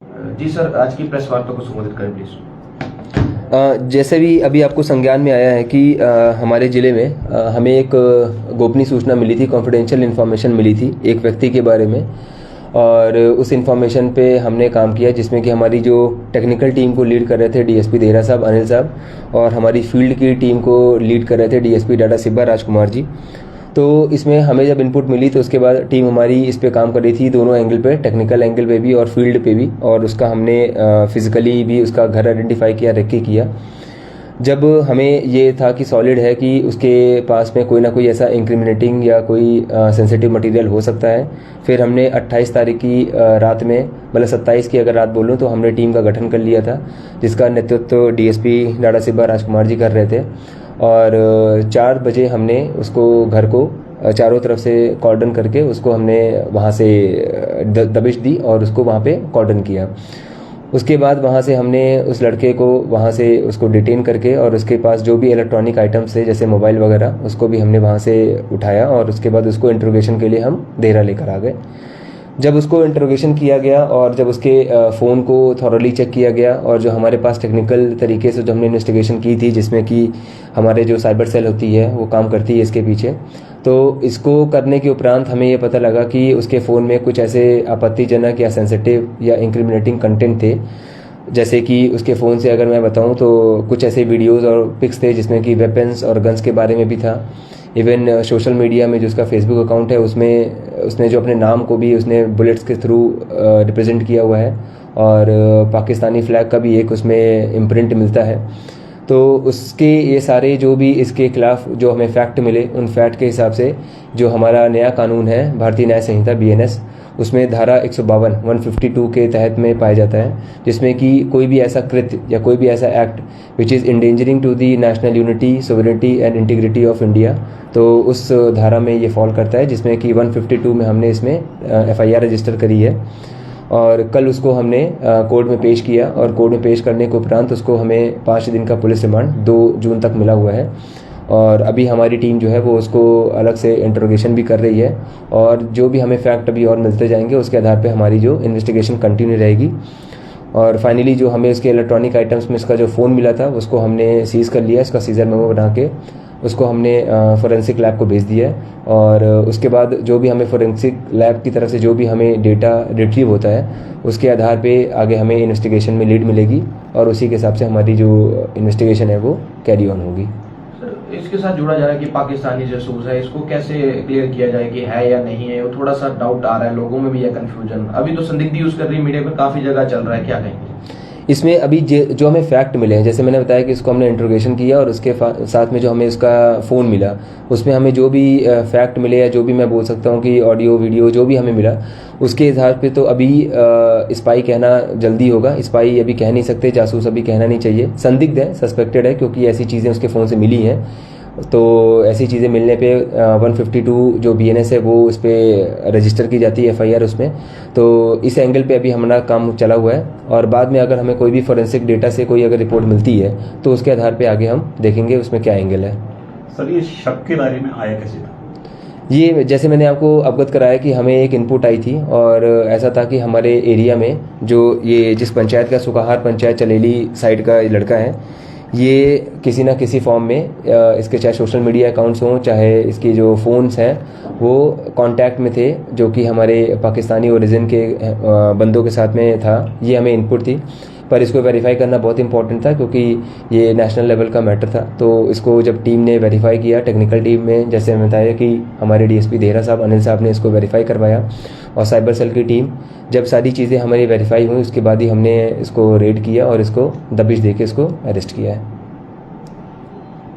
जी sir, आज की press वार्ता को संबोधित करें प्लीज़। जैसे भी अभी आपको संज्ञान में आया है कि हमारे ज़िले में हमें एक गोपनीय सूचना मिली थी, कॉन्फिडेंशियल इन्फॉर्मेशन मिली थी एक व्यक्ति के बारे में। और उस इन्फॉर्मेशन पे हमने काम किया, जिसमें कि हमारी जो टेक्निकल टीम को लीड कर रहे थे डीएसपी देहरा साहब, अनिल साहब, और हमारी फील्ड की टीम को लीड कर रहे थे डीएसपी डाटा सिब्बा राजकुमार जी। तो इसमें हमें जब इनपुट मिली तो उसके बाद टीम हमारी इस पे काम कर रही थी, दोनों एंगल पे, टेक्निकल एंगल पे भी और फील्ड पे भी, और उसका हमने फिजिकली भी उसका घर आइडेंटिफाई किया, रेक्की किया। जब हमें ये था कि सॉलिड है कि उसके पास में कोई ना कोई ऐसा इंक्रिमिनेटिंग या कोई सेंसिटिव मटेरियल हो सकता है, फिर हमने 28 तारीख की रात में, मतलब 27 की अगर रात बोलूँ तो हमने टीम का गठन कर लिया था, जिसका नेतृत्व डीएसपी डाटा सिब्बा राजकुमार जी कर रहे थे। और 4 बजे हमने उसको घर को चारों तरफ से कॉर्डन करके उसको हमने वहाँ से दबिश दी और उसको वहाँ पे कॉर्डन किया। उसके बाद वहाँ से हमने उस लड़के को वहाँ से उसको डिटेन करके और उसके पास जो भी इलेक्ट्रॉनिक आइटम्स थे जैसे मोबाइल वगैरह, उसको भी हमने वहाँ से उठाया और उसके बाद उसको इंट्रोगेशन के लिए हम देहरा लेकर आ गए। जब उसको इंट्रोगेशन किया गया और जब उसके फ़ोन को थॉरली चेक किया गया, और जो हमारे पास टेक्निकल तरीके से जो हमने इन्वेस्टिगेशन की थी, जिसमें कि हमारे जो साइबर सेल होती है वो काम करती है इसके पीछे, तो इसको करने के उपरांत हमें ये पता लगा कि उसके फ़ोन में कुछ ऐसे आपत्तिजनक या सेंसिटिव या इंक्रिमिनेटिंग कंटेंट थे। जैसे कि उसके फ़ोन से अगर मैं बताऊं तो कुछ ऐसे वीडियोस और पिक्स थे जिसमें कि वेपन्स और गन्स के बारे में भी था। इवन सोशल मीडिया में जो उसका फेसबुक अकाउंट है उसमें उसने जो अपने नाम को भी उसने बुलेट्स के थ्रू रिप्रेजेंट किया हुआ है, और पाकिस्तानी फ्लैग का भी एक उसमें इम्प्रिंट मिलता है। तो उसके ये सारे जो भी इसके खिलाफ जो हमें फैक्ट मिले, उन फैक्ट के हिसाब से जो हमारा नया कानून है भारतीय न्याय संहिता बीएनएस, उसमें धारा 152 152 के तहत में पाया जाता है, जिसमें कि कोई भी ऐसा कृत्य या कोई भी ऐसा act which is endangering to the national unity, sovereignty and integrity of India, तो उस धारा में ये फॉल करता है, जिसमें कि 152 में हमने इसमें एफआईआर रजिस्टर करी है। और कल उसको हमने कोर्ट में पेश किया, और कोर्ट में पेश करने के उपरांत उसको हमें 5 दिन का पुलिस रिमांड 2 जून तक मिला हुआ है। और अभी हमारी टीम जो है वो उसको अलग से इंटरोगेशन भी कर रही है, और जो भी हमें फैक्ट अभी और मिलते जाएंगे उसके आधार पे हमारी जो इन्वेस्टिगेशन कंटिन्यू रहेगी। और फाइनली जो हमें इसके इलेक्ट्रॉनिक आइटम्स में इसका जो फ़ोन मिला था उसको हमने सीज़ कर लिया, इसका सीजर मेमो बना के उसको हमने फोरेंसिक लैब को भेज दिया है। और उसके बाद जो भी हमें फोरेंसिक लैब की तरफ से जो भी हमें डेटा रिट्रीव होता है उसके आधार पे आगे हमें इन्वेस्टिगेशन में लीड मिलेगी, और उसी के हिसाब से हमारी जो इन्वेस्टिगेशन है वो कैरी ऑन होगी। सर, इसके साथ जुड़ा जा रहा है कि पाकिस्तानी जासूस है, इसको कैसे क्लियर किया जाए कि है या नहीं है? वो थोड़ा सा डाउट आ रहा है लोगों में भी, है कन्फ्यूजन। अभी तो संदिग्ध यूज़ कर रही है, मीडिया पर काफ़ी जगह चल रहा है, क्या कहेंगे? इसमें अभी जो हमें फैक्ट मिले हैं, जैसे मैंने बताया कि इसको हमने इंट्रोगेशन किया और उसके साथ में जो हमें उसका फ़ोन मिला, उसमें हमें जो भी फैक्ट मिले या जो भी मैं बोल सकता हूँ कि ऑडियो वीडियो जो भी हमें मिला, उसके आधार पे तो अभी स्पाई कहना जल्दी होगा। स्पाई अभी कह नहीं सकते, जासूस अभी कहना नहीं चाहिए, संदिग्ध है, सस्पेक्टेड है, क्योंकि ऐसी चीज़ें उसके फ़ोन से मिली हैं। तो ऐसी चीज़ें मिलने पे 152 जो बीएनएस है वो उस पर रजिस्टर की जाती है एफआईआर उसमें। तो इस एंगल पे अभी हमारा काम चला हुआ है, और बाद में अगर हमें कोई भी फोरेंसिक डेटा से कोई अगर रिपोर्ट मिलती है तो उसके आधार पे आगे हम देखेंगे उसमें क्या एंगल है। सर, ये शक के दायरे में आया कैसे था? ये जैसे मैंने आपको अवगत कराया कि हमें एक इनपुट आई थी, और ऐसा था कि हमारे एरिया में जो ये जिस पंचायत का सुखाहार पंचायत चलेली साइड का लड़का है, ये किसी ना किसी फॉर्म में इसके चाहे सोशल मीडिया अकाउंट्स हों चाहे इसकी जो फ़ोन्स हैं वो कांटेक्ट में थे, जो कि हमारे पाकिस्तानी ओरिजिन के बंदों के साथ में था। ये हमें इनपुट थी, पर इसको वेरीफाई करना बहुत इंपॉर्टेंट था क्योंकि ये नेशनल लेवल का मैटर था। तो इसको जब टीम ने वेरीफाई किया, टेक्निकल टीम में, जैसे मैंने बताया कि हमारे डीएसपी देहरा साहब, अनिल साहब ने इसको वेरीफाई करवाया, और साइबर सेल की टीम, जब सारी चीज़ें हमारी वेरीफाई हुई उसके बाद ही हमने इसको रेड किया और इसको दबिश दे के इसको अरेस्ट किया है।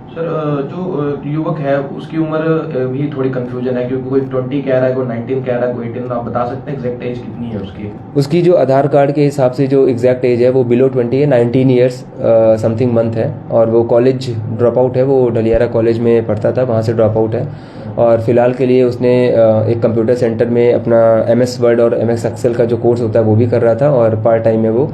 सर, जो युवक है उसकी उम्र भी थोड़ी कंफ्यूजन है, क्योंकि कोई 20 कह रहा है, कोई 19 कह रहा है, कोई 18। आप बता सकते हैं एग्जैक्ट एज कितनी है उसकी? उसकी जो आधार कार्ड के हिसाब से जो एग्जैक्ट एज है वो बिलो 20 है, 19 ईयर्स समथिंग मंथ है, और वो कॉलेज ड्रॉप आउट है, वो डलियारा कॉलेज में पढ़ता था, वहाँ से ड्रॉप आउट है। और फिलहाल के लिए उसने एक कंप्यूटर सेंटर में अपना MS वर्ड और MS एक्सेल का जो कोर्स होता है वो भी कर रहा था, और पार्ट टाइम में वो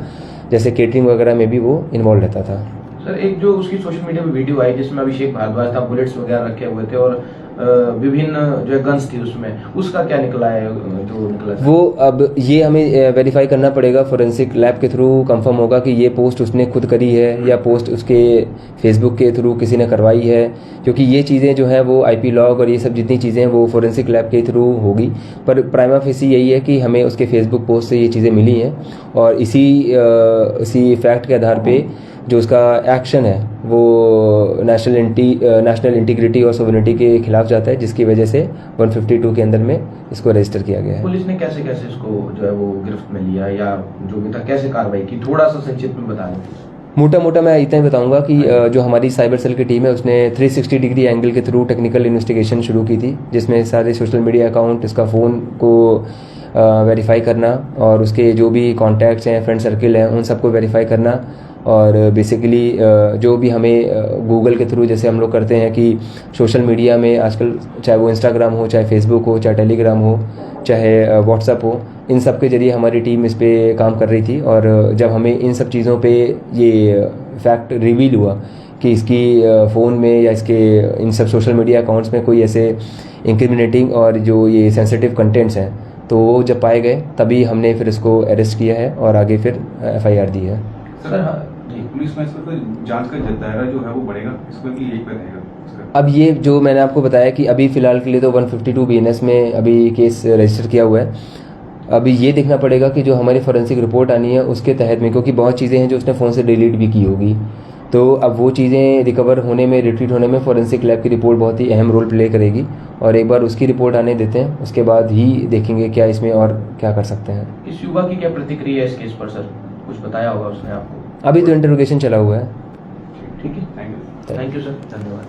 जैसे केटरिंग वगैरह में भी वो इन्वॉल्व रहता था। सर, एक जो उसकी सोशल मीडिया पे वीडियो आई जिसमें अभिषेक भारद्वाज था, बुलेट्स वगैरह रखे हुए थे, और विभिन्न जो है गन्स थी उसमें, उसका क्या निकला है जो निकला था? वो अब ये हमें वेरीफाई करना पड़ेगा, फोरेंसिक लैब के थ्रू कंफर्म होगा कि ये पोस्ट उसने खुद करी है या पोस्ट उसके फेसबुक के थ्रू किसी ने करवाई है, क्योंकि ये चीज़ें जो है वो आईपी लॉग और ये सब जितनी चीज़ें हैं वो फोरेंसिक लैब के थ्रू होगी। पर प्राइमा फेसी यही है कि हमें उसके फेसबुक पोस्ट से ये चीज़ें मिली हैं और इसी फैक्ट के आधार पे जो उसका एक्शन है वो नेशनल इंटीग्रिटी और सोवरेनिटी के खिलाफ जाता है, जिसकी वजह से 152 के अंदर में इसको रजिस्टर किया गया है। पुलिस ने कैसे कैसे इसको जो है वो गिरफ्त में लिया या जो भी था कैसे कार्रवाई की, थोड़ा सा संक्षिप्त में बता दें। मोटा मोटा मैं इतना ही बताऊंगा कि जो हमारी साइबर सेल की टीम है उसने 360 डिग्री एंगल के थ्रू टेक्निकल इन्वेस्टिगेशन शुरू की थी, जिसमें सारे सोशल मीडिया अकाउंट, इसका फ़ोन को वेरीफाई करना और उसके जो भी कॉन्टैक्ट्स हैं, फ्रेंड सर्किल हैं, उन सबको वेरीफाई करना। और बेसिकली जो भी हमें गूगल के थ्रू जैसे हम लोग करते हैं कि सोशल मीडिया में आजकल चाहे वो इंस्टाग्राम हो, चाहे फेसबुक हो, चाहे टेलीग्राम हो, चाहे व्हाट्सअप हो, इन सब के ज़रिए हमारी टीम इस पर काम कर रही थी। और जब हमें इन सब चीज़ों पे ये फैक्ट रिवील हुआ कि इसकी फ़ोन में या इसके इन सब सोशल मीडिया अकाउंट्स में कोई ऐसे इंक्रिमिनेटिंग और जो ये सेंसिटिव कंटेंट्स हैं, तो वो जब पाए गए तभी हमने फिर इसको अरेस्ट किया है और आगे फिर FIR दी है। सर हाँ जी, पुलिस में इसका जांच का दायरा जो है वो बढ़ेगा, इसमें भी यही पर रहेगा। अब ये जो मैंने आपको बताया कि अभी फ़िलहाल के लिए तो 152 BNS में अभी केस रजिस्टर किया हुआ है। अभी ये देखना पड़ेगा कि जो हमारी फोरेंसिक रिपोर्ट आनी है उसके तहत में, क्योंकि बहुत चीज़ें हैं जो उसने फ़ोन से डिलीट भी की होगी, तो अब वो चीज़ें रिकवर होने में, रिट्रीट होने में फोरेंसिक लैब की रिपोर्ट बहुत ही अहम रोल प्ले करेगी। और एक बार उसकी रिपोर्ट आने देते हैं, उसके बाद ही देखेंगे क्या इसमें और क्या कर सकते हैं। इस युवा की क्या प्रतिक्रिया है इस केस पर सर, कुछ बताया होगा उसने आपको? अभी तो इंटरोगेशन चला हुआ है। ठीक है, thank you. Thank you sir, धन्यवाद।